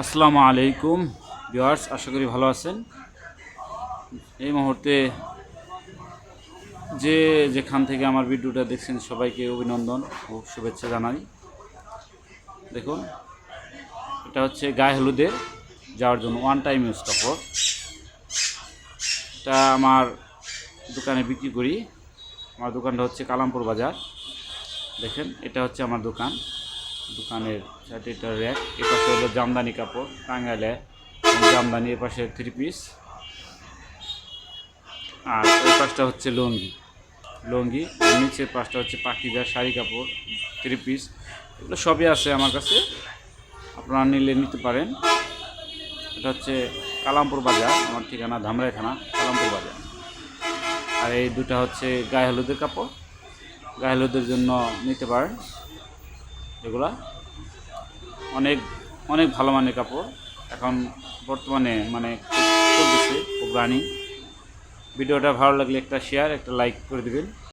আসসালামু আলাইকুম ভিউয়ার্স, আশা করি ভালো আছেন। এই মুহূর্তে যেখান থেকে আমার ভিডিওটা দেখছেন সবাইকে অভিনন্দন ও শুভেচ্ছা জানাই। দেখুন, এটা হচ্ছে গায়ে হলুদে যাওয়ার জন্য ওয়ান টাইম ইউজ কাপড়। এটা আমার দোকানে বিক্রি করি। আমার দোকানটা হচ্ছে কালামপুর বাজার। দেখেন, এটা হচ্ছে আমার দোকানের সাথে এটা র্যাক। এপাশে হলো জামদানি কাপড়, টাঙ্গাইলে জামদানি, এপাশে 3 পিস, আর ওই পাশটা হচ্ছে লুঙ্গি আর নিচের পাশটা হচ্ছে পাকিজা শাড়ি কাপড়, 3 পিস। এগুলো সবই আছে আমার কাছে, আপনারা নিলে নিতে পারেন। এটা হচ্ছে কালামপুর বাজার, আমার ঠিকানা ধামরাই থানা, কালামপুর বাজার। আর এই দুটা হচ্ছে গায়ে হলুদের কাপড়, গায়ে হলুদের জন্য নিতে পারেন। এগুলা অনেক অনেক ভালো মানের কাপড়, এখন বর্তমানে খুব চলতেছে, খুব রানিং। ভিডিওটা ভালো লাগলে একটা শেয়ার, একটা লাইক করে দেবেন।